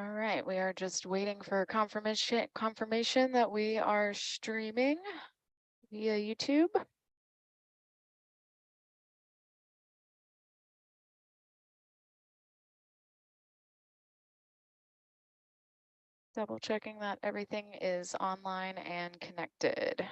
All right, we are just waiting for confirmation that we are streaming via YouTube. Double checking that everything is online and connected.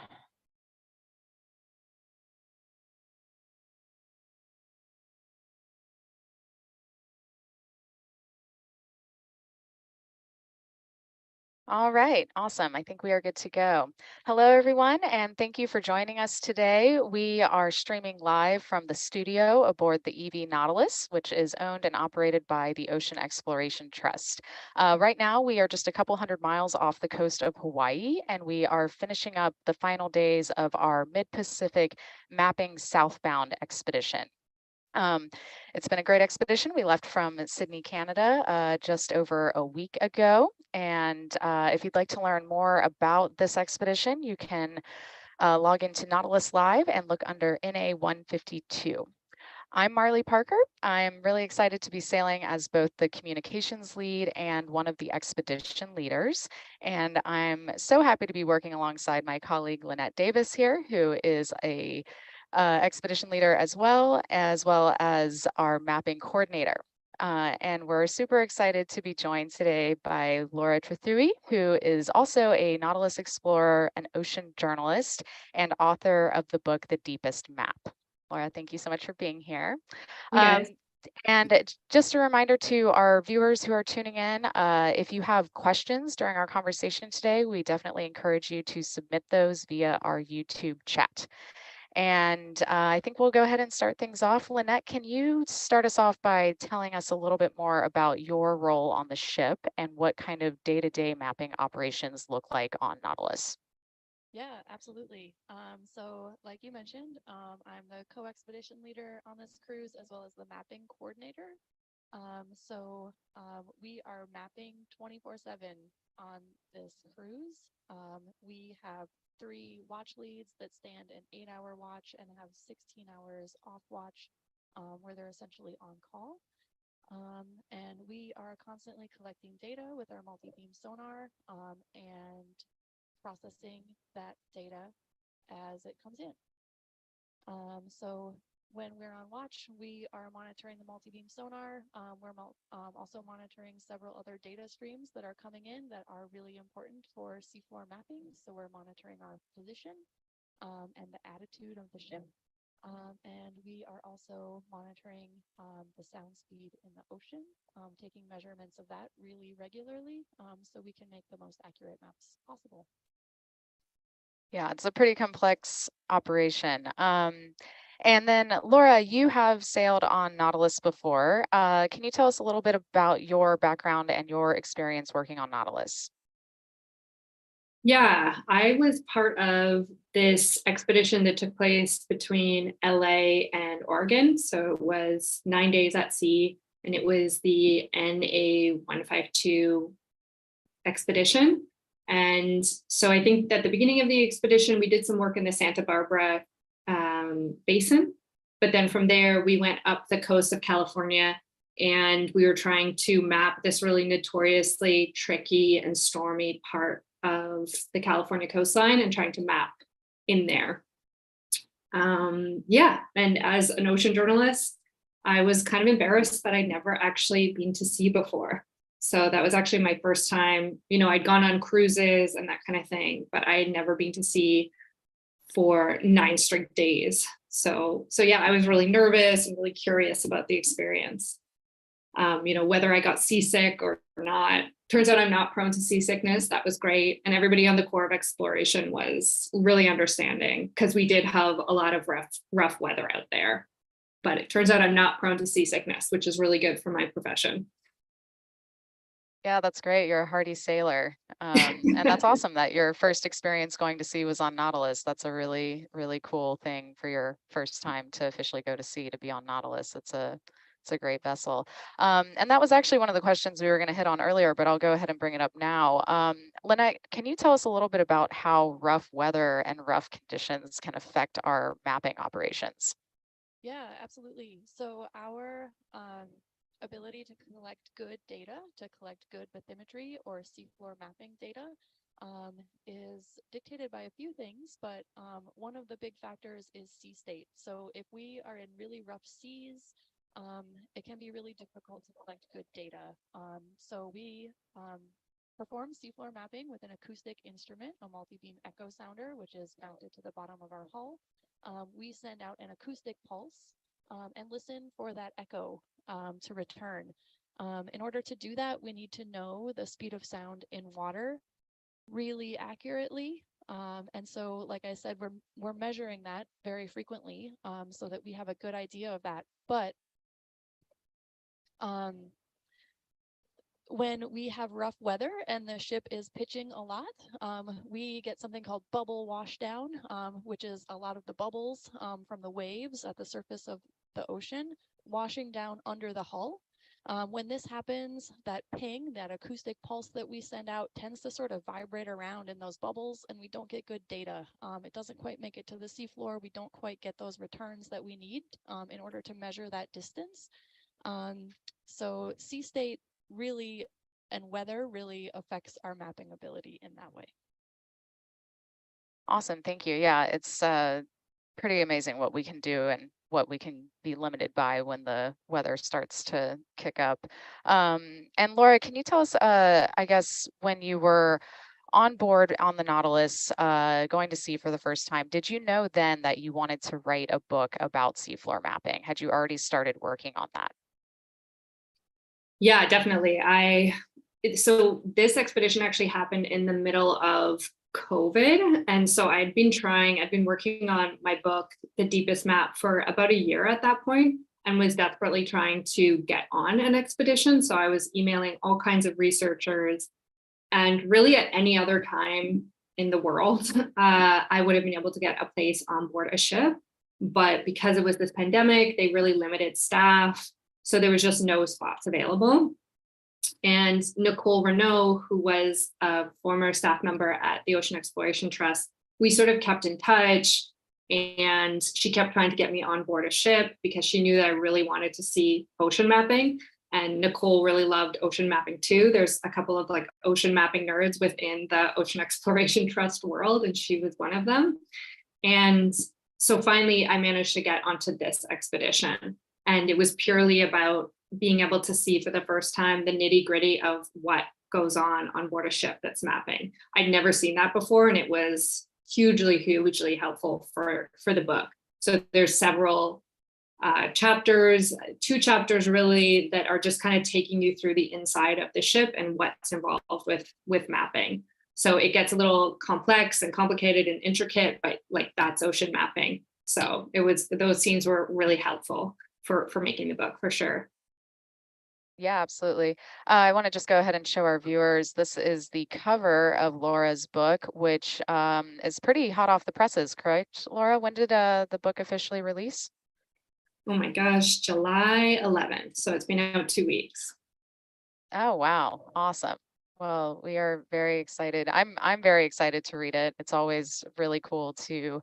All right, awesome. I think we are good to go. Hello, everyone, and thank you for joining us today. We are streaming live from the studio aboard the EV Nautilus, which is owned and operated by the Ocean Exploration Trust. Right now, we are just a couple hundred miles off the coast of Hawaii, and we are finishing up the final days of our Mid-Pacific Mapping Southbound expedition. It's been a great expedition. We left from Sydney, Canada, just over a week ago. And if you'd like to learn more about this expedition, you can log into Nautilus Live and look under NA 152. I'm Marley Parker. I'm really excited to be sailing as both the communications lead and one of the expedition leaders. And I'm so happy to be working alongside my colleague Lynette Davis here, who is a expedition leader as well as our mapping coordinator. And we're super excited to be joined today by Laura Trethewey, who is also a Nautilus explorer, an ocean journalist, and author of the book, The Deepest Map. Laura, thank you so much for being here. And just a reminder to our viewers who are tuning in, if you have questions during our conversation today, we definitely encourage you to submit those via our YouTube chat. And I think we'll go ahead and start things off. Lynette, can you start us off by telling us a little bit more about your role on the ship and what kind of day-to-day mapping operations look like on Nautilus? Yeah, absolutely. So like you mentioned, I'm the co-expedition leader on this cruise as well as the mapping coordinator. We are mapping 24/7 on this cruise. We have 3 watch leads that stand an 8-hour watch and have 16 hours off watch, where they're essentially on call. And we are constantly collecting data with our multi-beam sonar and processing that data as it comes in. So when we're on watch, we are monitoring the multi-beam sonar. We're also monitoring several other data streams that are coming in that are really important for seafloor mapping. So we're monitoring our position and the attitude of the ship. And we are also monitoring the sound speed in the ocean, taking measurements of that really regularly so we can make the most accurate maps possible. Yeah, it's a pretty complex operation. And then Laura, you have sailed on Nautilus before. Can you tell us a little bit about your background and your experience working on Nautilus? Yeah, I was part of this expedition that took place between LA and Oregon. So it was 9 days at sea, and it was the NA 152 expedition. And so I think that at the beginning of the expedition, we did some work in the Santa Barbara basin. But then from there, we went up the coast of California, and we were trying to map this really notoriously tricky and stormy part of the California coastline and trying to map in there. Yeah, and as an ocean journalist, I was kind of embarrassed that I'd never actually been to sea before. So that was actually my first time. You know, I'd gone on cruises and that kind of thing, but I had never been to sea for 9 straight days. So yeah, I was really nervous and really curious about the experience. You know, whether I got seasick or not. Turns out I'm not prone to seasickness. That was great. And everybody on the Corps of Exploration was really understanding because we did have a lot of rough weather out there. But it turns out I'm not prone to seasickness, which is really good for my profession. Yeah, that's great. You're a hardy sailor. And that's awesome that your first experience going to sea was on Nautilus. That's a really, really cool thing for your first time to officially go to sea, to be on Nautilus. It's a great vessel. And that was actually one of the questions we were going to hit on earlier, but I'll go ahead and bring it up now. Lynette, can you tell us a little bit about how rough weather and rough conditions can affect our mapping operations? Yeah, absolutely. So our ability to collect good data, to collect good bathymetry or seafloor mapping data is dictated by a few things, but one of the big factors is sea state. So if we are in really rough seas, it can be really difficult to collect good data. So we perform seafloor mapping with an acoustic instrument, a multi-beam echo sounder, which is mounted to the bottom of our hull. We send out an acoustic pulse and listen for that echo to return. In order to do that, we need to know the speed of sound in water really accurately. And so, like I said, we're measuring that very frequently so that we have a good idea of that. But when we have rough weather and the ship is pitching a lot, we get something called bubble washdown, which is a lot of the bubbles from the waves at the surface of the ocean washing down under the hull. When this happens, that ping, that acoustic pulse that we send out tends to sort of vibrate around in those bubbles, and we don't get good data. It doesn't quite make it to the seafloor. We don't quite get those returns that we need in order to measure that distance. So sea state really and weather really affects our mapping ability in that way. Awesome, thank you. Yeah, it's pretty amazing what we can do and what we can be limited by when the weather starts to kick up. And Laura, can you tell us, I guess, when you were on board on the Nautilus, going to sea for the first time, did you know then that you wanted to write a book about seafloor mapping? Had you already started working on that? Yeah, definitely. So this expedition actually happened in the middle of COVID. And so I'd been working on my book, The Deepest Map, for about a year at that point, and was desperately trying to get on an expedition. So I was emailing all kinds of researchers, and really at any other time in the world, I would have been able to get a place on board a ship. But because it was this pandemic, they really limited staff. So there was just no spots available. And Nicole Renaud, who was a former staff member at the Ocean Exploration Trust, we sort of kept in touch, and she kept trying to get me on board a ship because she knew that I really wanted to see ocean mapping. And Nicole really loved ocean mapping too. There's a couple of like ocean mapping nerds within the Ocean Exploration Trust world, and she was one of them. And so finally I managed to get onto this expedition. And it was purely about being able to see for the first time the nitty gritty of what goes on board a ship that's mapping. I'd never seen that before, and it was hugely helpful for the book. So there's several chapters, 2 chapters really, that are just kind of taking you through the inside of the ship and what's involved with mapping. So it gets a little complex and complicated and intricate, but like that's ocean mapping. So those scenes were really helpful for making the book, for sure. Yeah, absolutely. I want to just go ahead and show our viewers, this is the cover of Laura's book, which is pretty hot off the presses, correct, Laura? When did the book officially release? Oh my gosh, July 11th. So it's been out 2 weeks. Oh, wow. Awesome. Well, we are very excited. I'm very excited to read it. It's always really cool to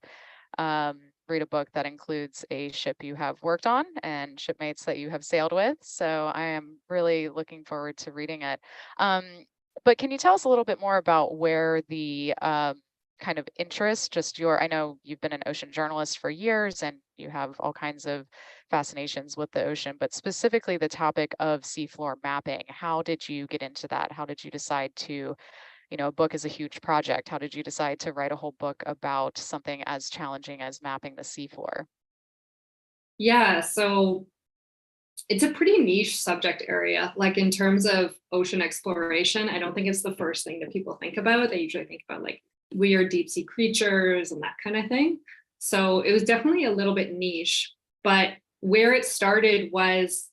read a book that includes a ship you have worked on and shipmates that you have sailed with. So I am really looking forward to reading it. But can you tell us a little bit more about where the kind of interest, I know you've been an ocean journalist for years and you have all kinds of fascinations with the ocean, but specifically the topic of seafloor mapping. How did you get into that? How did you decide to, a book is a huge project. How did you decide to write a whole book about something as challenging as mapping the seafloor? Yeah, so it's a pretty niche subject area. Like in terms of ocean exploration, I don't think it's the first thing that people think about. They usually think about like weird deep sea creatures and that kind of thing. So it was definitely a little bit niche, but where it started was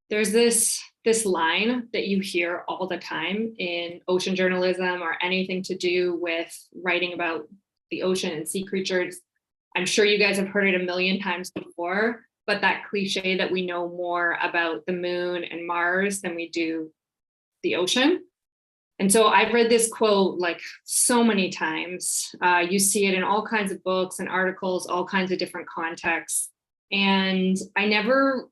there's this line that you hear all the time in ocean journalism or anything to do with writing about the ocean and sea creatures. I'm sure you guys have heard it a million times before, but that cliche that we know more about the moon and Mars than we do the ocean. And so I've read this quote like so many times. You see it in all kinds of books and articles, all kinds of different contexts. And I never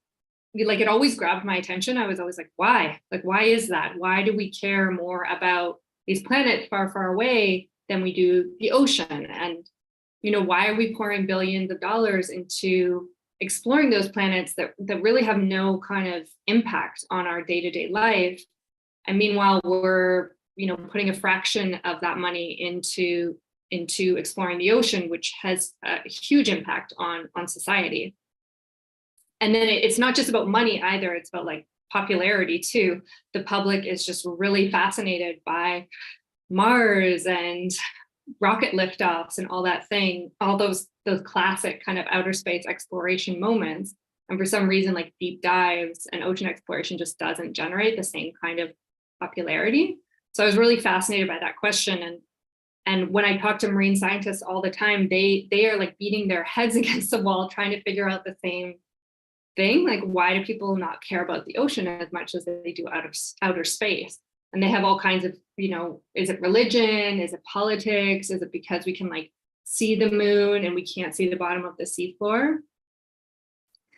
like it always grabbed my attention. I was always like, why? Like, why is that? Why do we care more about these planets far, far away than we do the ocean? And, why are we pouring billions of dollars into exploring those planets that really have no kind of impact on our day-to-day life? And meanwhile, we're, putting a fraction of that money into exploring the ocean, which has a huge impact on society. And then it's not just about money either. It's about like popularity too. The public is just really fascinated by Mars and rocket liftoffs and all that thing, all those classic kind of outer space exploration moments. And for some reason, like deep dives and ocean exploration just doesn't generate the same kind of popularity. So I was really fascinated by that question. And when I talk to marine scientists all the time, they are like beating their heads against the wall trying to figure out the same thing. Like, why do people not care about the ocean as much as they do outer space? And they have all kinds of, is it religion? Is it politics? Is it because we can like see the moon and we can't see the bottom of the seafloor?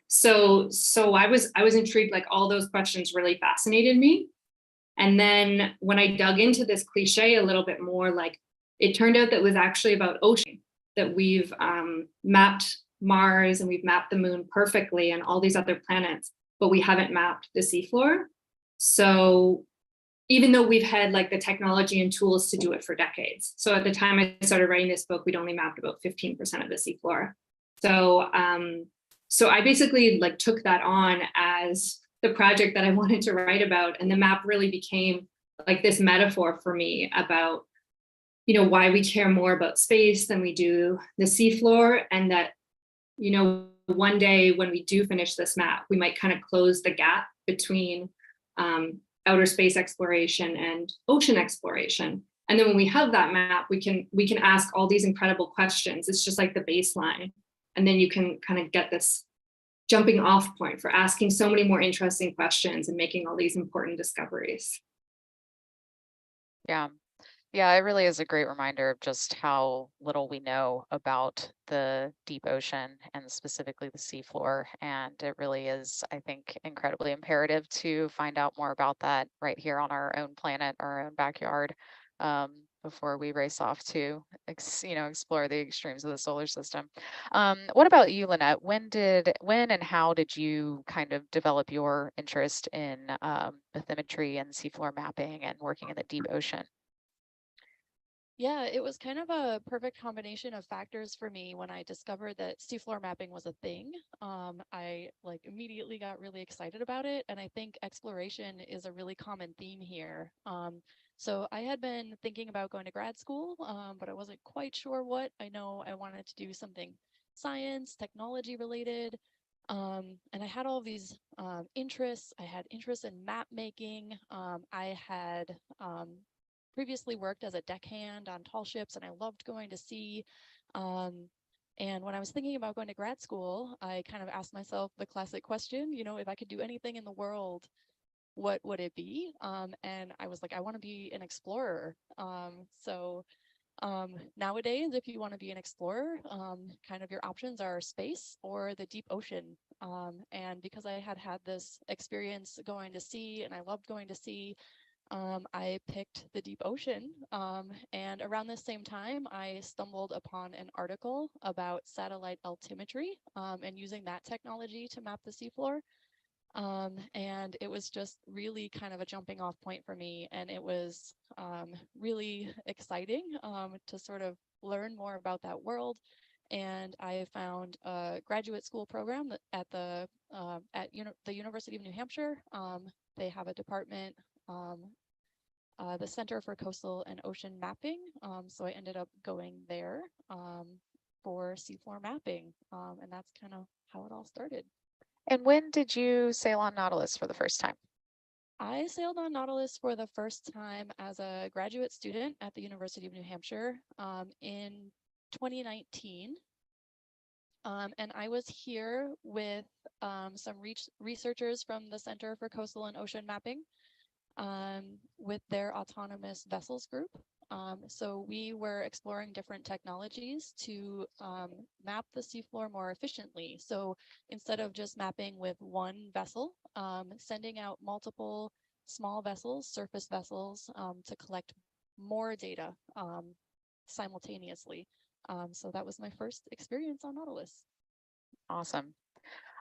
So I was intrigued, like all those questions really fascinated me. And then when I dug into this cliche a little bit more, like it turned out that it was actually about ocean, that we've mapped Mars and we've mapped the moon perfectly and all these other planets, but we haven't mapped the seafloor. So even though we've had like the technology and tools to do it for decades. So at the time I started writing this book, we'd only mapped about 15% of the seafloor. So so I basically like took that on as the project that I wanted to write about. And the map really became like this metaphor for me about, why we care more about space than we do the seafloor. And that, one day when we do finish this map, we might kind of close the gap between outer space exploration and ocean exploration. And then when we have that map, we can ask all these incredible questions. It's just like the baseline. And then you can kind of get this jumping off point for asking so many more interesting questions and making all these important discoveries. Yeah. Yeah, it really is a great reminder of just how little we know about the deep ocean and specifically the seafloor. And it really is, I think, incredibly imperative to find out more about that right here on our own planet, our own backyard, before we race off to, explore the extremes of the solar system. What about you, Lynette? When and how did you kind of develop your interest in bathymetry and seafloor mapping and working in the deep ocean? Yeah, it was kind of a perfect combination of factors for me when I discovered that seafloor mapping was a thing. I like immediately got really excited about it, and I think exploration is a really common theme here. So I had been thinking about going to grad school, but I wasn't quite sure what. I know I wanted to do something science, technology related, and I had all these interests. I had interest in map making. I had previously worked as a deckhand on tall ships, and I loved going to sea. And when I was thinking about going to grad school, I kind of asked myself the classic question, if I could do anything in the world, what would it be? And I was like, I want to be an explorer. Nowadays, if you want to be an explorer, kind of your options are space or the deep ocean. And because I had this experience going to sea and I loved going to sea, I picked the deep ocean. And around the same time, I stumbled upon an article about satellite altimetry and using that technology to map the seafloor. And it was just really kind of a jumping off point for me. And it was really exciting to sort of learn more about that world. And I found a graduate school program at the University of New Hampshire. They have a department, the Center for Coastal and Ocean Mapping. So I ended up going there for seafloor mapping. And that's kind of how it all started. And when did you sail on Nautilus for the first time? I sailed on Nautilus for the first time as a graduate student at the University of New Hampshire in 2019. And I was here with some researchers from the Center for Coastal and Ocean Mapping with their autonomous vessels group. So we were exploring different technologies to map the seafloor more efficiently. So instead of just mapping with one vessel, sending out multiple small vessels, surface vessels, to collect more data simultaneously. So that was my first experience on Nautilus. Awesome.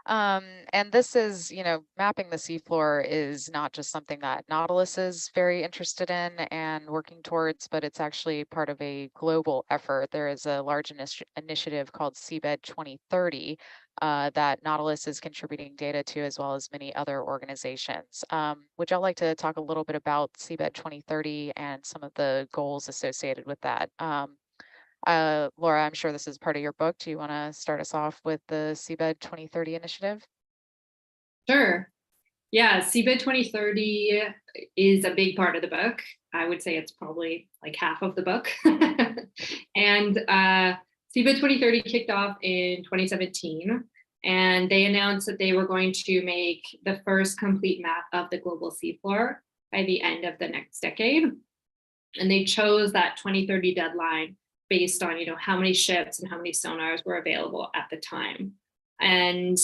And this is, mapping the seafloor is not just something that Nautilus is very interested in and working towards, but it's actually part of a global effort. There is a large initiative called Seabed 2030 that Nautilus is contributing data to, as well as many other organizations. Would y'all like to talk a little bit about Seabed 2030 and some of the goals associated with that? Laura, I'm sure this is part of your book. Do you want to start us off with the Seabed 2030 initiative? Sure. Yeah, Seabed 2030 is a big part of the book. I would say it's probably like half of the book. And Seabed 2030 kicked off in 2017, and they announced that they were going to make the first complete map of the global seafloor by the end of the next decade. And they chose that 2030 deadline based on, how many ships and how many sonars were available at the time. And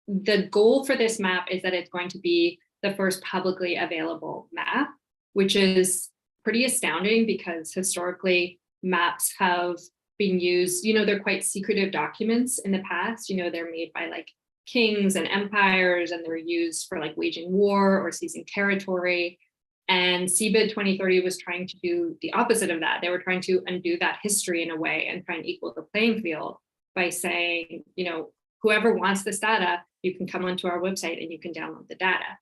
the goal for this map is that it's going to be the first publicly available map, which is pretty astounding because historically maps have been used, they're quite secretive documents in the past. They're made by like kings and empires, and they're used for like waging war or seizing territory. And Seabed 2030 was trying to do the opposite of that. They were trying to undo that history in a way and try and equal the playing field by saying, whoever wants this data, you can come onto our website and you can download the data.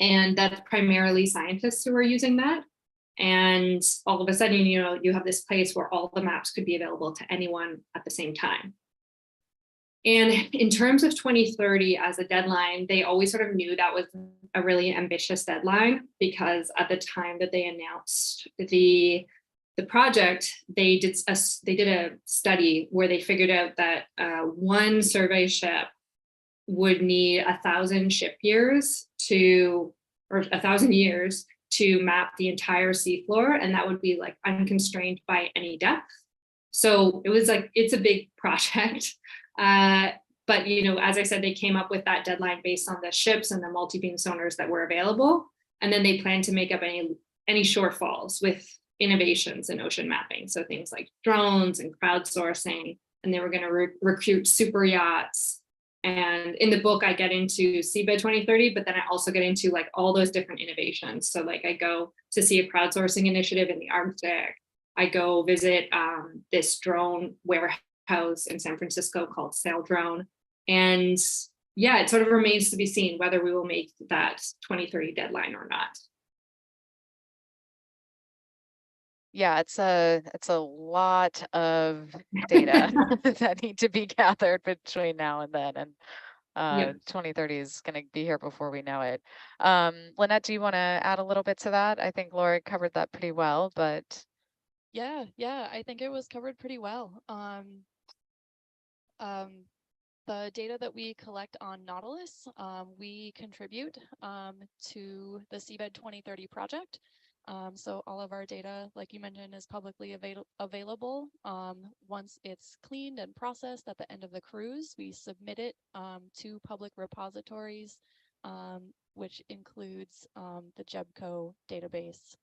And that's primarily scientists who are using that. And all of a sudden, you have this place where all the maps could be available to anyone at the same time. And in terms of 2030 as a deadline, they always sort of knew that was a really ambitious deadline, because at the time that they announced the project, they did a study where they figured out that one survey ship would need 1,000 ship years or 1,000 years to map the entire seafloor, and that would be like unconstrained by any depth. So it was like, it's a big project. But as I said, they came up with that deadline based on the ships and the multi-beam sonars that were available, and then they planned to make up any shortfalls with innovations in ocean mapping. So things like drones and crowdsourcing, and they were going to recruit super yachts. And in the book, I get into Seabed 2030, but then I also get into like all those different innovations. So like I go to see a crowdsourcing initiative in the Arctic. I go visit this drone warehouse in San Francisco called Sail Drone. And yeah, it sort of remains to be seen whether we will make that 2030 deadline or not. Yeah, it's a lot of data that need to be gathered between now and then, and Yep. 2030 is going to be here before we know it. Lynette, do you want to add a little bit to that? I think Laura covered that pretty well, but Yeah, I think it was covered pretty well. The data that we collect on Nautilus, we contribute to the Seabed 2030 project. So all of our data, like you mentioned, is publicly available. Once it's cleaned and processed at the end of the cruise, we submit it to public repositories, which includes the JEBCO database,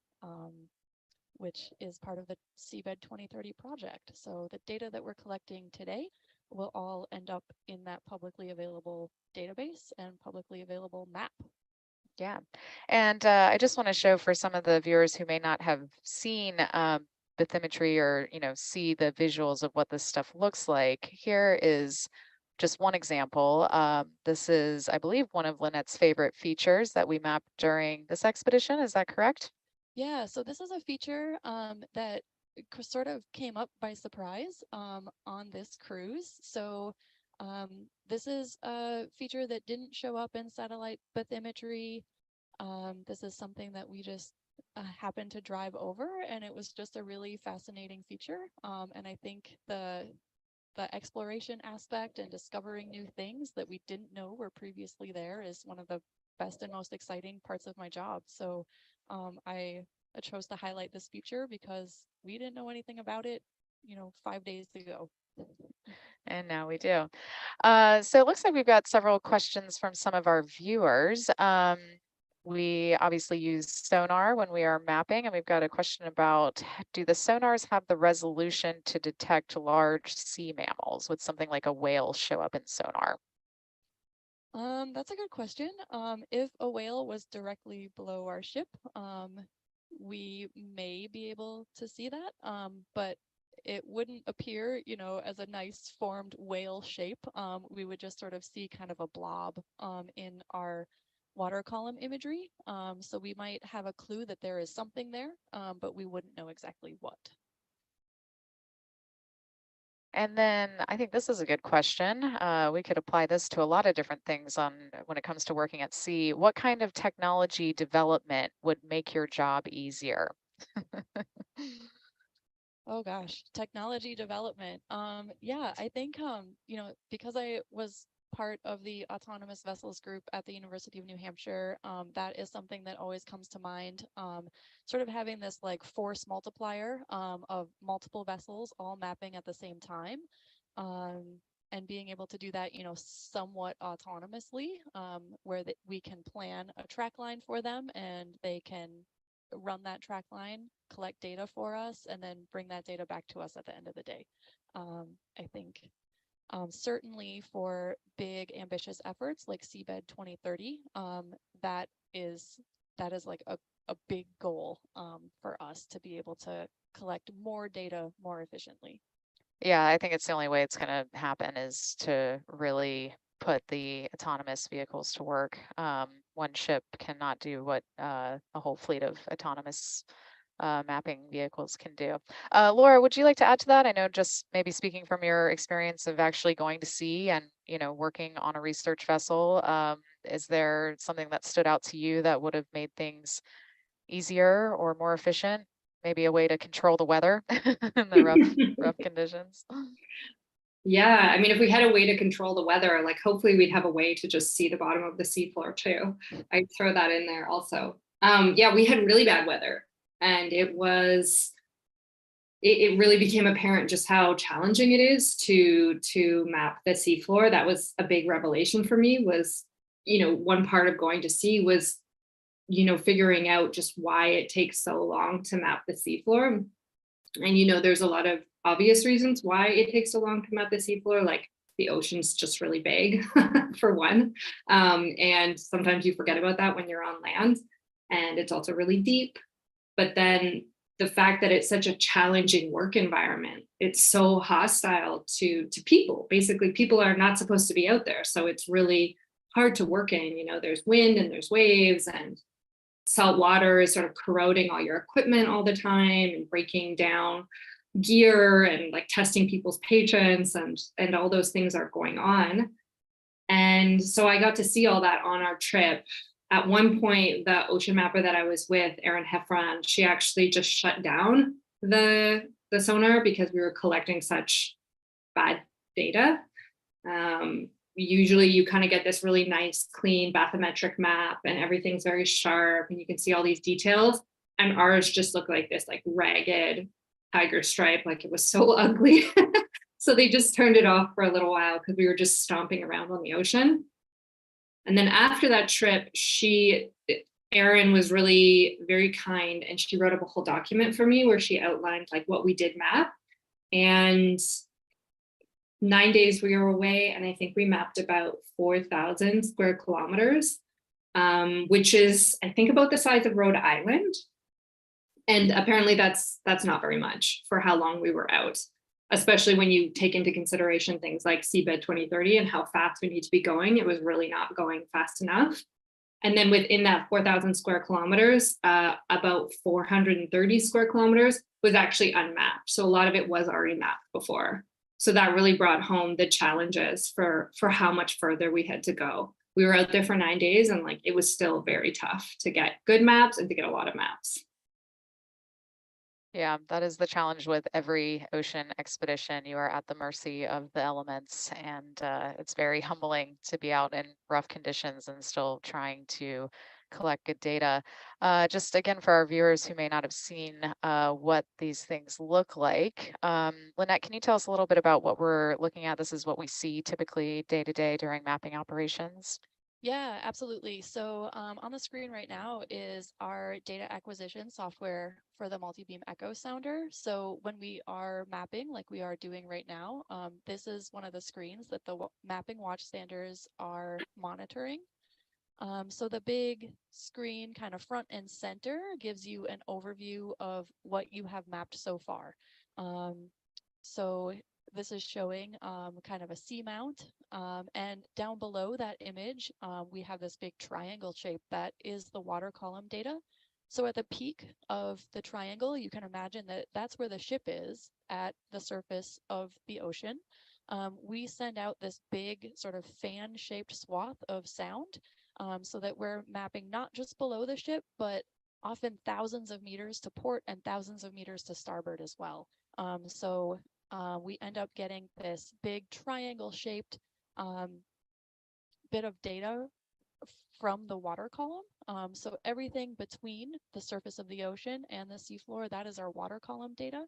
which is part of the Seabed 2030 project. So the data that we're collecting today will all end up in that publicly available database and publicly available map. yeah. And I just want to show for some of the viewers who may not have seen bathymetry or, see the visuals of what this stuff looks like. Here is just one example. This is, I believe, one of Lynette's favorite features that we mapped during this expedition. Is that correct? Yeah, so this is a feature that sort of came up by surprise on this cruise. So this is a feature that didn't show up in satellite bathymetry. This is something that we just happened to drive over, and it was just a really fascinating feature. And I think the exploration aspect and discovering new things that we didn't know were previously there is one of the best and most exciting parts of my job. So I chose to highlight this feature because we didn't know anything about it, 5 days ago. And now we do. So it looks like we've got several questions from some of our viewers. We obviously use sonar when we are mapping, and we've got a question about, do the sonars have the resolution to detect large sea mammals? Would something like a whale show up in sonar? That's a good question. If a whale was directly below our ship, we may be able to see that, but it wouldn't appear, as a nice formed whale shape. We would just sort of see kind of a blob in our water column imagery. So we might have a clue that there is something there, but we wouldn't know exactly what. And then I think this is a good question. We could apply this to a lot of different things when it comes to working at sea. What kind of technology development would make your job easier? Oh gosh, technology development. Yeah, I think because I was part of the autonomous vessels group at the University of New Hampshire, that is something that always comes to mind. Sort of having this like force multiplier of multiple vessels all mapping at the same time. And being able to do that, somewhat autonomously, where we can plan a track line for them and they can run that track line, collect data for us, and then bring that data back to us at the end of the day. I think certainly for big ambitious efforts like Seabed 2030, that is like a big goal for us to be able to collect more data more efficiently. Yeah, I think it's the only way it's going to happen is to really put the autonomous vehicles to work. One ship cannot do what a whole fleet of autonomous mapping vehicles can do. Laura, would you like to add to that? I know just maybe speaking from your experience of actually going to sea and, working on a research vessel, is there something that stood out to you that would have made things easier or more efficient? Maybe a way to control the weather in the rough conditions. Yeah, I mean, if we had a way to control the weather, like hopefully we'd have a way to just see the bottom of the seafloor too. I'd throw that in there also. Yeah, we had really bad weather, and it really became apparent just how challenging it is to map the seafloor. That was a big revelation for me. Was one part of going to sea was figuring out just why it takes so long to map the seafloor. And there's a lot of obvious reasons why it takes so long to map the seafloor, like the ocean's just really big, for one. And sometimes you forget about that when you're on land. And it's also really deep. But then the fact that it's such a challenging work environment, it's so hostile to people. Basically, people are not supposed to be out there. So it's really hard to work in. There's wind and there's waves, and salt water is sort of corroding all your equipment all the time and breaking down gear and like testing people's patience, and all those things are going on. And so I got to see all that on our trip. At one point, the ocean mapper that I was with, Erin Heffron, she actually just shut down the sonar because we were collecting such bad data. Usually you kind of get this really nice, clean bathymetric map and everything's very sharp and you can see all these details. And ours just looked like this like ragged tiger stripe, like it was so ugly. So they just turned it off for a little while because we were just stomping around on the ocean. And then after that trip, Erin was really very kind and she wrote up a whole document for me where she outlined like what we did map. And 9 days we were away, and I think we mapped about 4,000 square kilometers, which is, I think, about the size of Rhode Island. And apparently that's not very much for how long we were out, especially when you take into consideration things like Seabed 2030 and how fast we need to be going. It was really not going fast enough. And then within that 4,000 square kilometers, about 430 square kilometers was actually unmapped. So a lot of it was already mapped before. So that really brought home the challenges for how much further we had to go. We were out there for 9 days and like it was still very tough to get good maps and to get a lot of maps. Yeah, that is the challenge with every ocean expedition. You are at the mercy of the elements, and it's very humbling to be out in rough conditions and still trying to collect good data. Just again, for our viewers who may not have seen what these things look like, Lynette, can you tell us a little bit about what we're looking at? This is what we see typically day to day during mapping operations. Yeah, absolutely. So on the screen right now is our data acquisition software for the multi-beam echo sounder. So when we are mapping, like we are doing right now, this is one of the screens that the mapping watchstanders are monitoring. So the big screen kind of front and center gives you an overview of what you have mapped so far. So this is showing kind of a seamount, and down below that image, we have this big triangle shape that is the water column data. So at the peak of the triangle, you can imagine that that's where the ship is at the surface of the ocean. We send out this big sort of fan-shaped swath of sound, so that we're mapping not just below the ship, but often thousands of meters to port and thousands of meters to starboard as well. So we end up getting this big triangle shaped bit of data from the water column. So everything between the surface of the ocean and the seafloor, that is our water column data.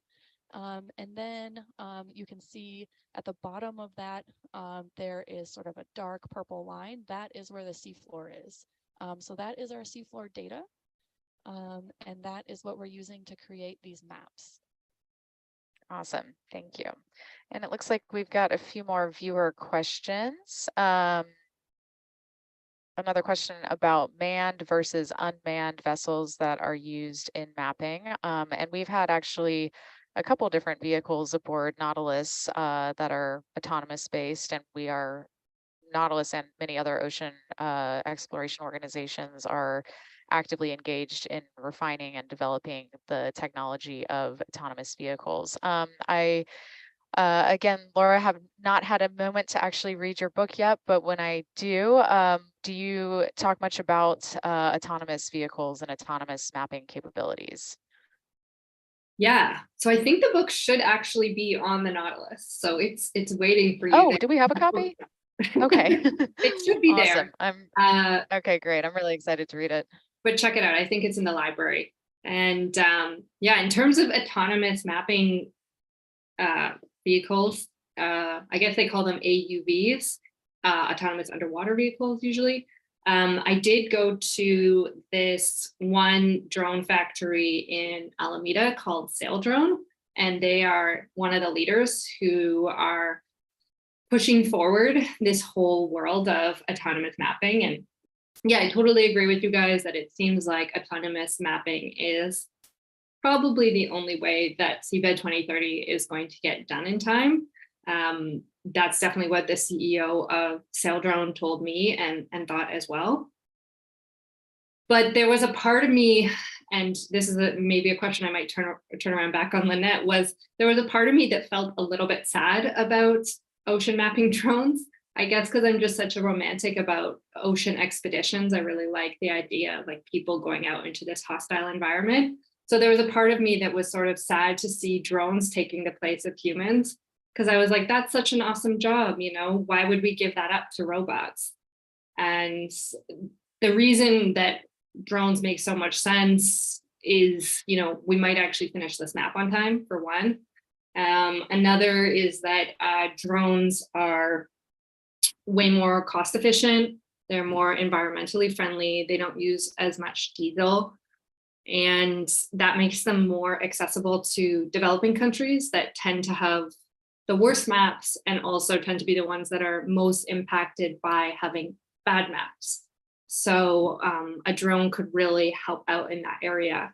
And then you can see at the bottom of that, there is sort of a dark purple line. That is where the seafloor is. So that is our seafloor data. And that is what we're using to create these maps. Awesome, thank you. And it looks like we've got a few more viewer questions. Another question about manned versus unmanned vessels that are used in mapping. And we've had actually a couple different vehicles aboard Nautilus that are autonomous based, and we are Nautilus and many other ocean exploration organizations are actively engaged in refining and developing the technology of autonomous vehicles. Again, Laura, have not had a moment to actually read your book yet, but when I do you talk much about autonomous vehicles and autonomous mapping capabilities? Yeah, so I think the book should actually be on the Nautilus. So it's waiting for you. Oh, do we have a copy? Okay. It should be Awesome. there. Okay, great. I'm really excited to read it. But check it out. I think it's in the library. And yeah, in terms of autonomous mapping vehicles, I guess they call them AUVs, autonomous underwater vehicles usually. I did go to this one drone factory in Alameda called Saildrone, and they are one of the leaders who are pushing forward this whole world of autonomous mapping. And yeah, I totally agree with you guys that it seems like autonomous mapping is probably the only way that Seabed 2030 is going to get done in time. That's definitely what the CEO of Saildrone told me and thought as well. But there was a part of me, and this is maybe a question I might turn around back on Lynette, was there was a part of me that felt a little bit sad about ocean mapping drones. I guess because I'm just such a romantic about ocean expeditions. I really like the idea of like people going out into this hostile environment. So there was a part of me that was sort of sad to see drones taking the place of humans, because I was like, that's such an awesome job, you know, why would we give that up to robots? And the reason that drones make so much sense is, you know, we might actually finish this map on time, for one. Another is that drones are way more cost efficient. They're more environmentally friendly. They don't use as much diesel. And that makes them more accessible to developing countries that tend to have the worst maps and also tend to be the ones that are most impacted by having bad maps. So a drone could really help out in that area.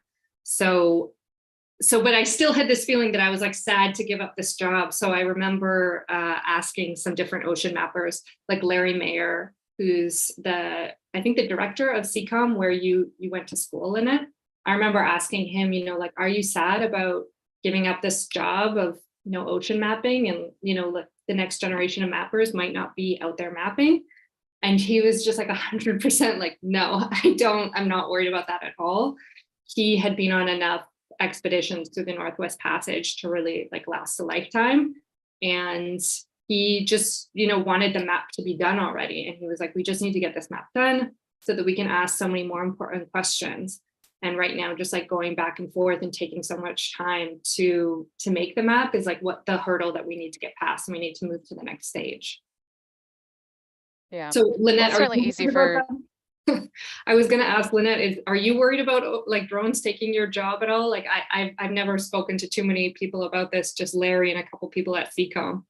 But I still had this feeling that I was like sad to give up this job. So I remember asking some different ocean mappers, like Larry Mayer, who's I think the director of CCOM, where you went to school in it. I remember asking him, you know, like, are you sad about giving up this job of, you know, ocean mapping, and, you know, like the next generation of mappers might not be out there mapping? And he was just like 100% like, no, I'm not worried about that at all. He had been on enough expeditions through the Northwest Passage to really like last a lifetime. And he just, you know, wanted the map to be done already. And he was like, we just need to get this map done. so that we can ask so many more important questions. And right now, just like going back and forth and taking so much time to make the map is like what the hurdle that we need to get past, and we need to move to the next stage. Yeah. So Well, Lynette, it's are certainly you easy worried about for, that? I was going to ask Lynette, are you worried about like drones taking your job at all? Like I've never spoken to too many people about this, just Larry and a couple people at CCOM.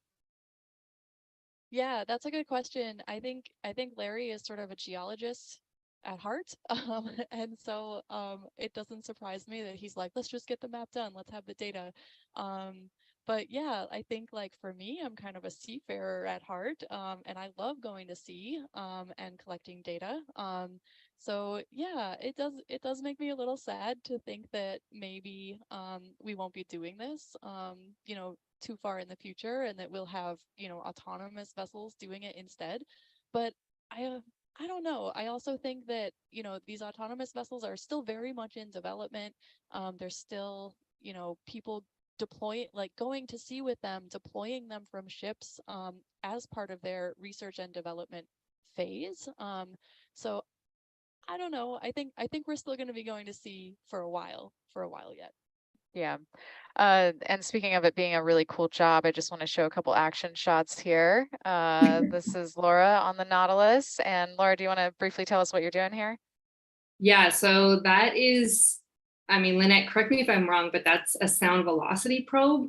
Yeah, that's a good question. I think Larry is sort of a geologist at heart. And so it doesn't surprise me that he's like, let's just get the map done, let's have the data. But yeah, I think like for me, I'm kind of a seafarer at heart, and I love going to sea and collecting data. So yeah, it does make me a little sad to think that maybe we won't be doing this, too far in the future, and that we'll have, autonomous vessels doing it instead. But I don't know. I also think that, these autonomous vessels are still very much in development. There's still, people going to sea with them, deploying them from ships as part of their research and development phase. So I don't know. I think we're still going to be going to sea for a while yet. yeah. And speaking of it being a really cool job, I just want to show a couple action shots here. This is Laura on the Nautilus. And Laura, do you want to briefly tell us what you're doing here? Yeah, so that is, I mean, Lynette, correct me if I'm wrong, but that's a sound velocity probe.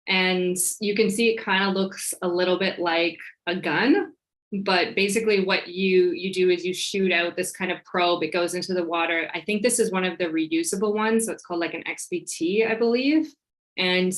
And you can see it kind of looks a little bit like a gun, but basically what you do is you shoot out this kind of probe. It goes into the water. I think this is one of the reusable ones, so it's called like an XBT, I believe. And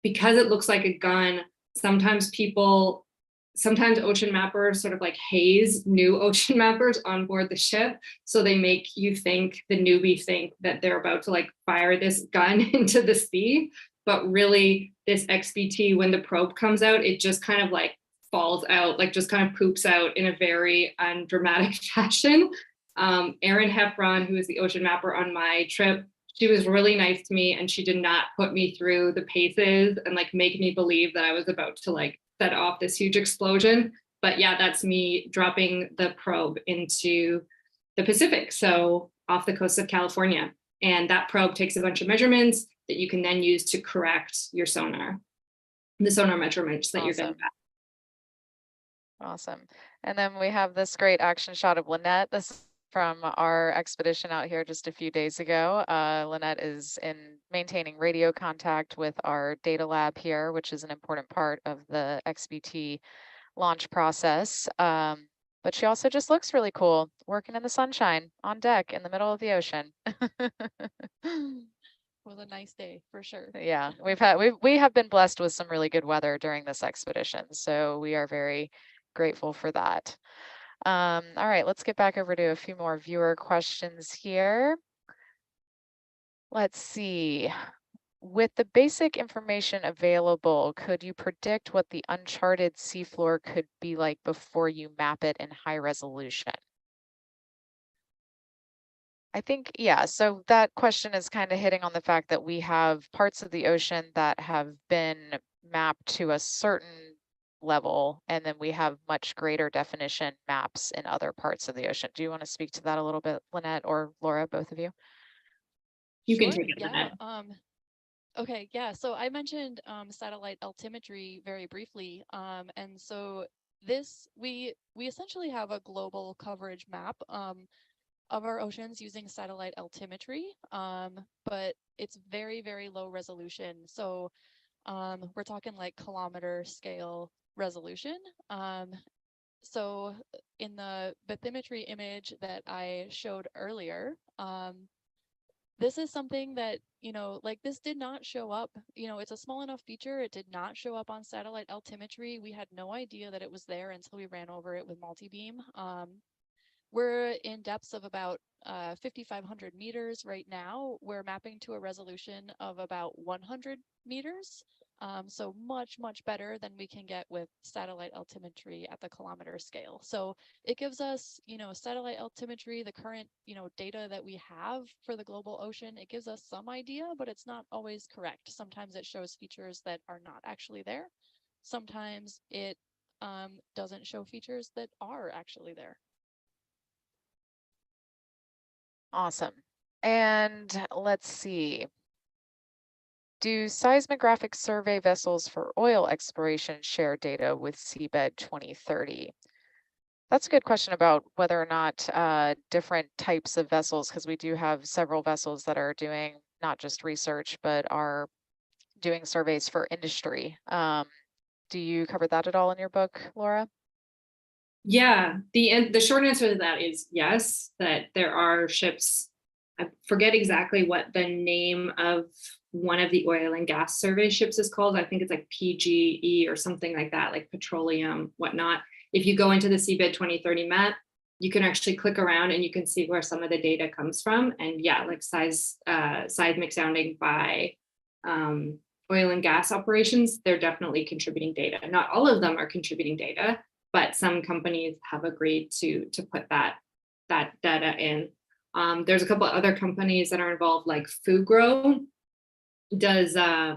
because it looks like a gun, sometimes ocean mappers sort of like haze new ocean mappers on board the ship. So they make you think, the newbie think that they're about to like fire this gun into the sea. But really this XBT, when the probe comes out, it just kind of like falls out, like just kind of poops out in a very undramatic fashion. Erin Heffron, who is the ocean mapper on my trip, she was really nice to me, and she did not put me through the paces and like make me believe that I was about to like set off this huge explosion. But yeah, that's me dropping the probe into the Pacific, so off the coast of California. And that probe takes a bunch of measurements that you can then use to correct your sonar, the sonar measurements that you're getting back. Awesome. And then we have this great action shot of Lynette. This is from our expedition out here just a few days ago. Lynette is maintaining radio contact with our data lab here, which is an important part of the XBT launch process. But she also just looks really cool, working in the sunshine on deck in the middle of the ocean. Was a nice day for sure. Yeah, we have been blessed with some really good weather during this expedition, so we are very grateful for that. All right, let's get back over to a few more viewer questions here. Let's see. With the basic information available, could you predict what the uncharted seafloor could be like before you map it in high resolution? I think, yeah, so that question is kind of hitting on the fact that we have parts of the ocean that have been mapped to a certain level, and then we have much greater definition maps in other parts of the ocean. Do you want to speak to that a little bit, Lynette or Laura, both of you? You can Sure, take it, yeah. Lynette. Okay, yeah. So I mentioned satellite altimetry very briefly, and so we essentially have a global coverage map of our oceans using satellite altimetry, but it's very, very low resolution. So we're talking like kilometer scale resolution. So in the bathymetry image that I showed earlier, this is something that, like this did not show up, it's a small enough feature. It did not show up on satellite altimetry. We had no idea that it was there until we ran over it with multi-beam. We're in depths of about 5,500 meters right now. We're mapping to a resolution of about 100 meters. So much, much better than we can get with satellite altimetry at the kilometer scale. So it gives us, satellite altimetry, the current, data that we have for the global ocean. It gives us some idea, but it's not always correct. Sometimes it shows features that are not actually there. Sometimes it doesn't show features that are actually there. Awesome. And let's see. Do seismographic survey vessels for oil exploration share data with Seabed 2030? That's a good question about whether or not different types of vessels, because we do have several vessels that are doing not just research, but are doing surveys for industry. Do you cover that at all in your book, Laura? Yeah, the short answer to that is yes, that there are ships. I forget exactly what the name of one of the oil and gas survey ships is called. I think it's like PGE or something like that, like petroleum, whatnot. If you go into the Seabed 2030 map, you can actually click around and you can see where some of the data comes from. And yeah, like seismic sounding by oil and gas operations, they're definitely contributing data. Not all of them are contributing data, but some companies have agreed to put that data in. There's a couple of other companies that are involved, like Fugro does, I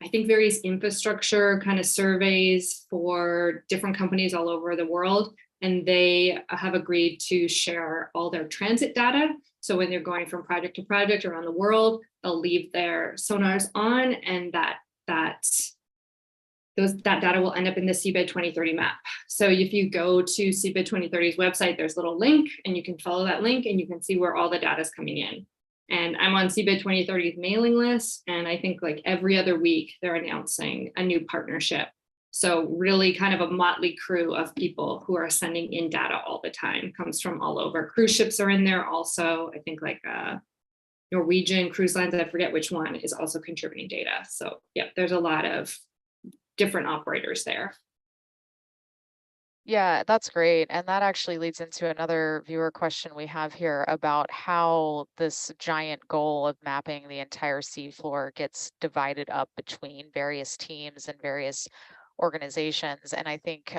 think, various infrastructure kind of surveys for different companies all over the world. And they have agreed to share all their transit data. So when they're going from project to project around the world, they'll leave their sonars on, and that data will end up in the Seabed 2030 map. So if you go to Seabed 2030's website, there's a little link, and you can follow that link and you can see where all the data is coming in. And I'm on Seabed 2030's mailing list, and I think like every other week they're announcing a new partnership. So really kind of a motley crew of people who are sending in data all the time. Comes from all over. Cruise ships are in there also. I think like Norwegian Cruise Lines, I forget which one, is also contributing data. So yeah, there's a lot of different operators there. Yeah, that's great. And that actually leads into another viewer question we have here about how this giant goal of mapping the entire seafloor gets divided up between various teams and various organizations. And I think,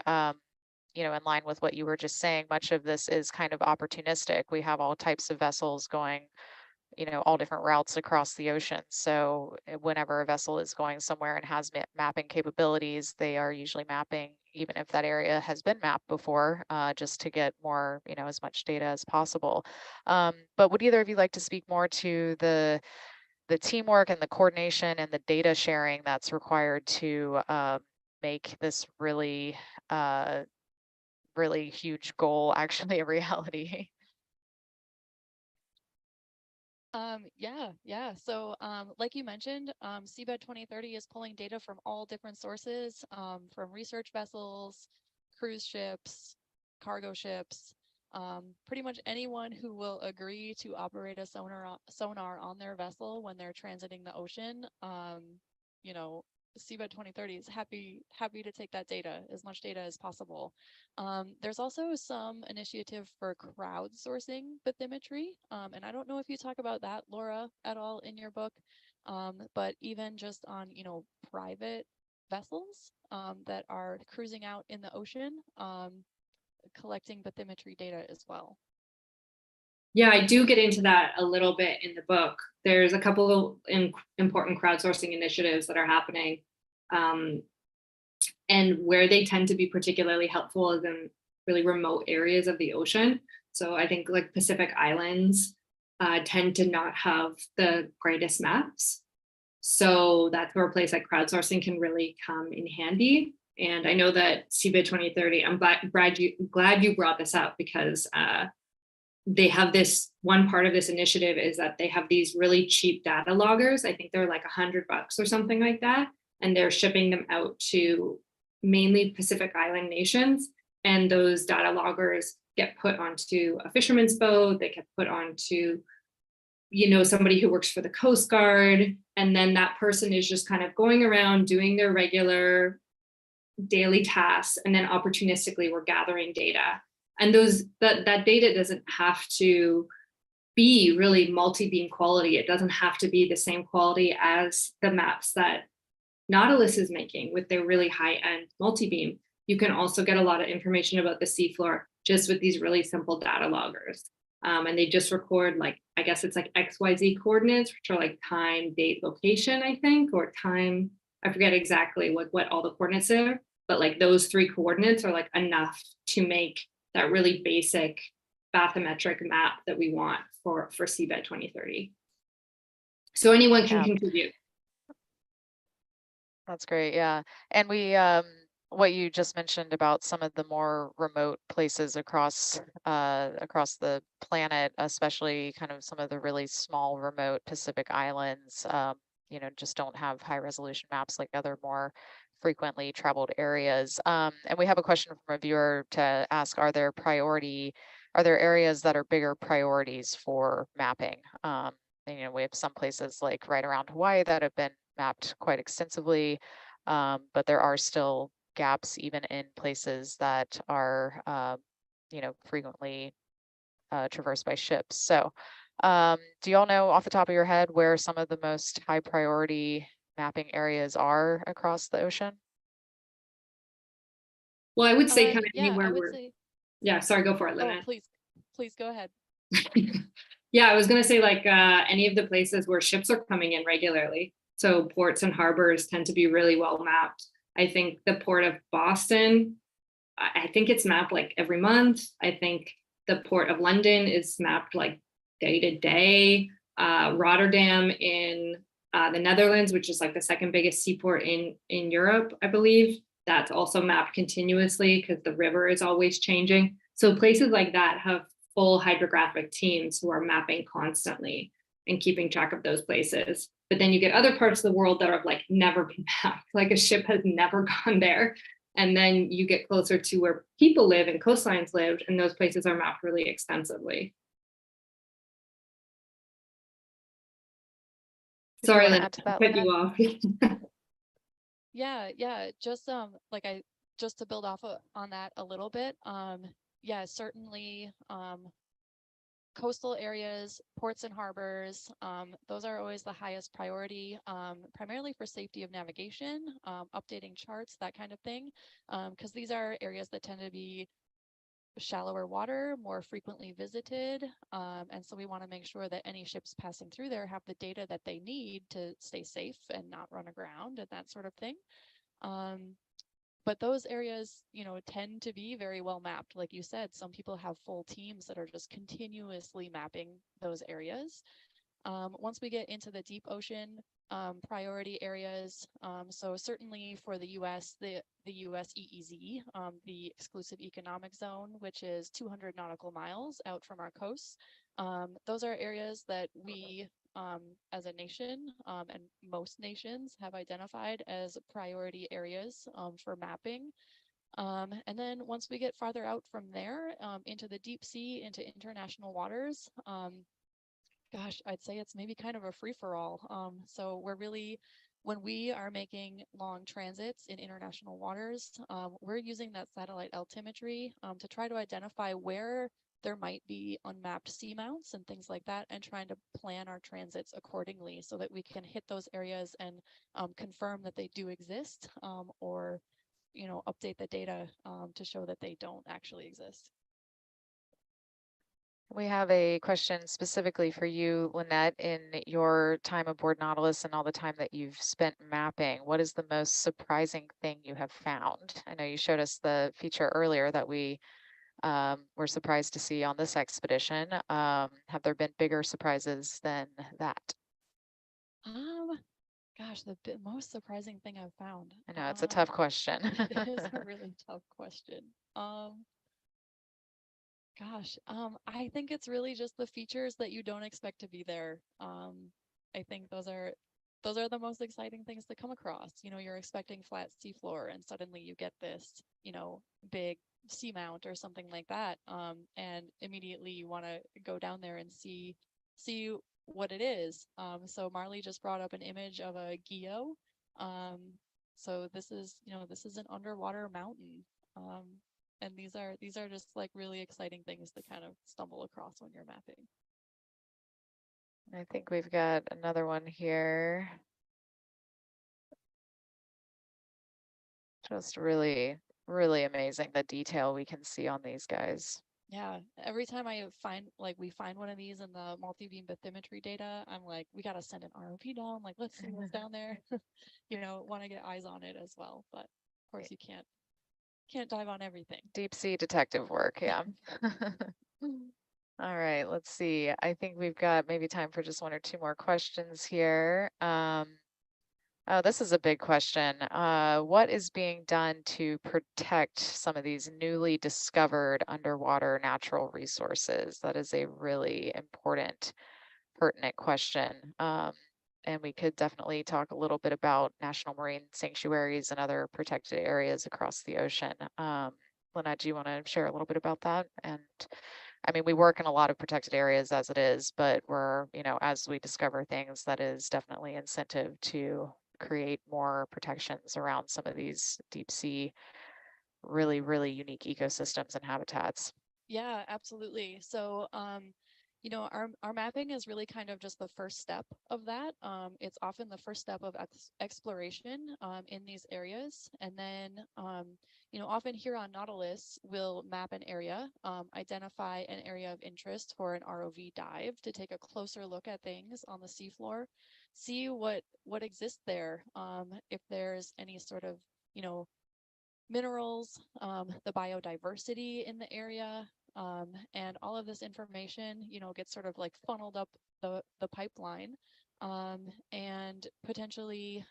in line with what you were just saying, much of this is kind of opportunistic. We have all types of vessels going, all different routes across the ocean. So whenever a vessel is going somewhere and has mapping capabilities, they are usually mapping, even if that area has been mapped before, just to get more, as much data as possible. But would either of you like to speak more to the teamwork and the coordination and the data sharing that's required to make this really, really huge goal actually a reality? Yeah. So, like you mentioned, Seabed 2030 is pulling data from all different sources, from research vessels, cruise ships, cargo ships, pretty much anyone who will agree to operate a sonar on their vessel when they're transiting the ocean. You know, Seabed 2030 is happy to take that data, as much data as possible. There's also some initiative for crowdsourcing bathymetry, and I don't know if you talk about that, Laura, at all in your book, but even just on, private vessels that are cruising out in the ocean, collecting bathymetry data as well. Yeah, I do get into that a little bit in the book. There's a couple of important crowdsourcing initiatives that are happening. And where they tend to be particularly helpful is in really remote areas of the ocean. So I think like Pacific Islands tend to not have the greatest maps. So that's where a place like crowdsourcing can really come in handy. And I know that Seabed 2030, I'm glad you brought this up, because they have this one part of this initiative is that they have these really cheap data loggers. I think they're like $100 or something like that. And they're shipping them out to mainly Pacific Island nations. And those data loggers get put onto a fisherman's boat. They get put onto, somebody who works for the Coast Guard. And then that person is just kind of going around doing their regular daily tasks. And then opportunistically, we're gathering data. And that data doesn't have to be really multi-beam quality. It doesn't have to be the same quality as the maps that Nautilus is making with their really high-end multi-beam. You can also get a lot of information about the seafloor just with these really simple data loggers. And they just record, like, I guess it's like XYZ coordinates, which are like time, date, location, I think, or time. I forget exactly what all the coordinates are, but like those three coordinates are like enough to make that really basic bathymetric map that we want for Seabed 2030. So anyone can contribute. That's great. Yeah. And we, what you just mentioned about some of the more remote places across the planet, especially kind of some of the really small remote Pacific islands, you know, just don't have high resolution maps like other more frequently traveled areas. And we have a question from a viewer to ask, are there areas that are bigger priorities for mapping? And, you know, we have some places like right around Hawaii that have been mapped quite extensively, but there are still gaps even in places that are, you know, frequently traversed by ships. So do y'all know off the top of your head where some of the most high priority mapping areas are across the ocean? Well, I would say kind of yeah, anywhere I would where, say, yeah, sorry, go for it, oh, Lynette. please go ahead. Yeah, I was gonna say like any of the places where ships are coming in regularly. So ports and harbors tend to be really well mapped. I think the port of Boston, I think it's mapped like every month. I think the port of London is mapped like day to day. Rotterdam in the Netherlands, which is like the second biggest seaport in Europe, I believe, that's also mapped continuously because the river is always changing. So places like that have full hydrographic teams who are mapping constantly and keeping track of those places. But then you get other parts of the world that have like never been mapped, like a ship has never gone there. And then you get closer to where people live and coastlines live, and those places are mapped really extensively. Sorry, Lynn, I cut you off. Yeah, just just to build off on that a little bit. Yeah, certainly coastal areas, ports and harbors, those are always the highest priority, primarily for safety of navigation, updating charts, that kind of thing, because these are areas that tend to be shallower water, more frequently visited, and so we want to make sure that any ships passing through there have the data that they need to stay safe and not run aground and that sort of thing. But those areas, you know, tend to be very well mapped. Like you said, some people have full teams that are just continuously mapping those areas. Once we get into the deep ocean priority areas, so certainly for the U.S., the U.S. EEZ, the exclusive economic zone, which is 200 nautical miles out from our coasts, those are areas that we as a nation and most nations have identified as priority areas for mapping. And then once we get farther out from there into the deep sea, into international waters, gosh, I'd say it's maybe kind of a free-for-all. So we're really, when we are making long transits in international waters, we're using that satellite altimetry to try to identify where there might be unmapped seamounts and things like that, and trying to plan our transits accordingly so that we can hit those areas and confirm that they do exist, or, you know, update the data to show that they don't actually exist. We have a question specifically for you, Lynette. In your time aboard Nautilus and all the time that you've spent mapping, what is the most surprising thing you have found? I know you showed us the feature earlier that we were surprised to see on this expedition. Have there been bigger surprises than that? Gosh, the most surprising thing I've found. I know it's a tough question. It is a really tough question. Gosh, I think it's really just the features that you don't expect to be there. I think those are the most exciting things to come across. You know, you're expecting flat seafloor and suddenly you get this, you know, big seamount or something like that. And immediately you want to go down there and see what it is. So Marley just brought up an image of a geo. So this is, you know, this is an underwater mountain. And these are just like really exciting things to kind of stumble across when you're mapping. I think we've got another one here. Just really, really amazing the detail we can see on these guys. Yeah, every time we find one of these in the multi-beam bathymetry data, I'm like, we got to send an ROV down. Like, let's see what's down there. You know, want to get eyes on it as well. But of course, you can't dive on everything. Deep sea detective work, yeah. All right, let's see. I think we've got maybe time for just one or two more questions here. Oh, this is a big question. What is being done to protect some of these newly discovered underwater natural resources? That is a really important, pertinent question. And we could definitely talk a little bit about national marine sanctuaries and other protected areas across the ocean. Lynette, do you want to share a little bit about that? And I mean, we work in a lot of protected areas as it is, but we're, as we discover things, that is definitely incentive to create more protections around some of these deep sea, really, really unique ecosystems and habitats. Yeah, absolutely. So, our mapping is really kind of just the first step of that. It's often the first step of exploration in these areas. And then, often here on Nautilus, we'll map an area, identify an area of interest for an ROV dive to take a closer look at things on the seafloor, see what exists there, if there's any sort of, minerals, the biodiversity in the area, and all of this information, gets sort of like funneled up the pipeline, and potentially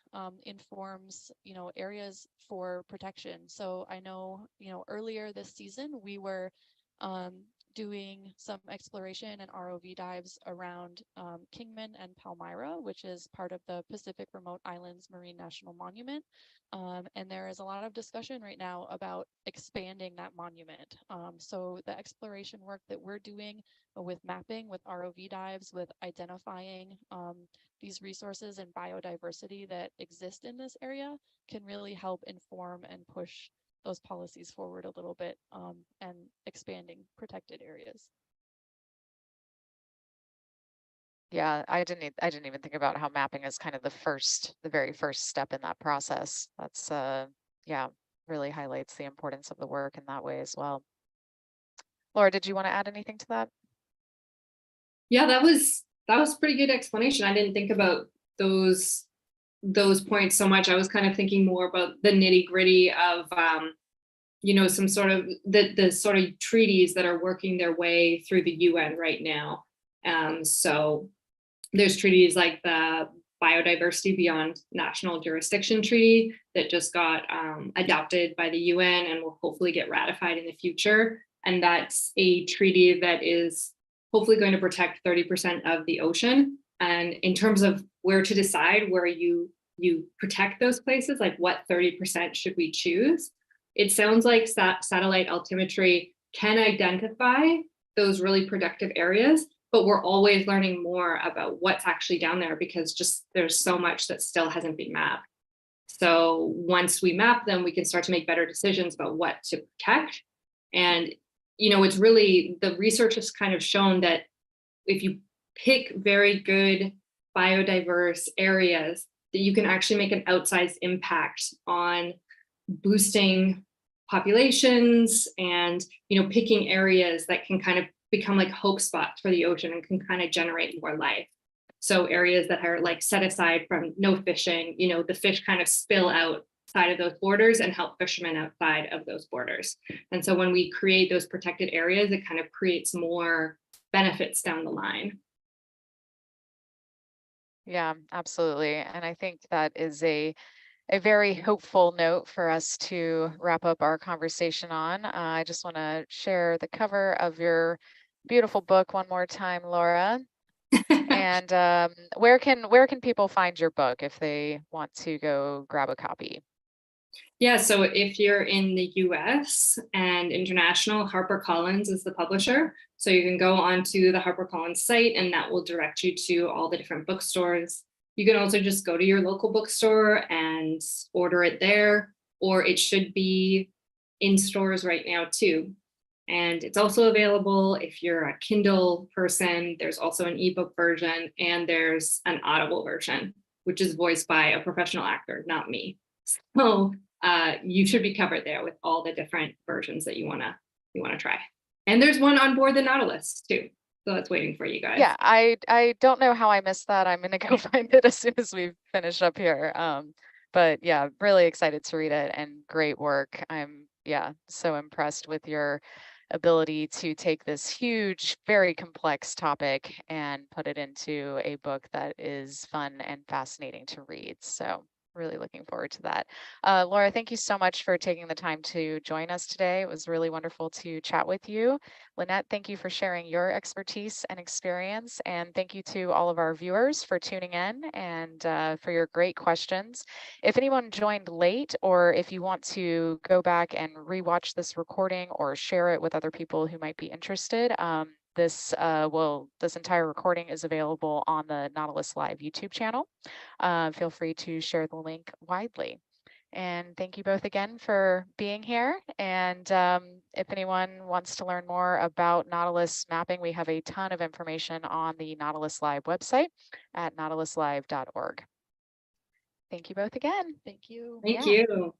informs, areas for protection. So I know, earlier this season, we were doing some exploration and ROV dives around Kingman and Palmyra, which is part of the Pacific Remote Islands Marine National Monument. And there is a lot of discussion right now about expanding that monument. So the exploration work that we're doing with mapping, with ROV dives, with identifying these resources and biodiversity that exist in this area can really help inform and push those policies forward a little bit, and expanding protected areas. Yeah, I didn't even think about how mapping is kind of the very first step in that process. That's yeah, really highlights the importance of the work in that way as well. Laura, did you want to add anything to that? Yeah, that was pretty good explanation. I didn't think about those points so much. I was kind of thinking more about the nitty gritty of some sort of the sort of treaties that are working their way through the UN right now. So there's treaties like the Biodiversity Beyond National Jurisdiction Treaty that just got adopted by the UN and will hopefully get ratified in the future. And that's a treaty that is hopefully going to protect 30% of the ocean. And in terms of where to decide where you protect those places, like what 30% should we choose? It sounds like satellite altimetry can identify those really productive areas, but we're always learning more about what's actually down there because just there's so much that still hasn't been mapped. So once we map them, we can start to make better decisions about what to protect. And, it's really, the research has kind of shown that if you pick very good biodiverse areas, that you can actually make an outsized impact on boosting populations and, picking areas that can kind of become like hope spots for the ocean and can kind of generate more life. So areas that are like set aside from no fishing, the fish kind of spill outside of those borders and help fishermen outside of those borders. And so when we create those protected areas, it kind of creates more benefits down the line. Yeah, absolutely. And I think that is a very hopeful note for us to wrap up our conversation on. I just want to share the cover of your beautiful book one more time, Laura. And where can people find your book if they want to go grab a copy? Yeah, so if you're in the US and international, HarperCollins is the publisher. So you can go onto the HarperCollins site and that will direct you to all the different bookstores. You can also just go to your local bookstore and order it there, or it should be in stores right now too. And it's also available if you're a Kindle person. There's also an ebook version and there's an Audible version, which is voiced by a professional actor, not me. So you should be covered there with all the different versions that you wanna try. And there's one on board the Nautilus too. So that's waiting for you guys. Yeah, I don't know how I missed that. I'm gonna go find it as soon as we finish up here. But yeah, really excited to read it and great work. I'm so impressed with your ability to take this huge, very complex topic and put it into a book that is fun and fascinating to read. So really looking forward to that. Laura, thank you so much for taking the time to join us today. It was really wonderful to chat with you. Lynette, thank you for sharing your expertise and experience. And thank you to all of our viewers for tuning in and for your great questions. If anyone joined late, or if you want to go back and rewatch this recording or share it with other people who might be interested, this entire recording is available on the Nautilus Live YouTube channel. Feel free to share the link widely. And thank you both again for being here. And if anyone wants to learn more about Nautilus mapping, we have a ton of information on the Nautilus Live website at nautiluslive.org. Thank you both again. Thank you. Thank Yeah. you.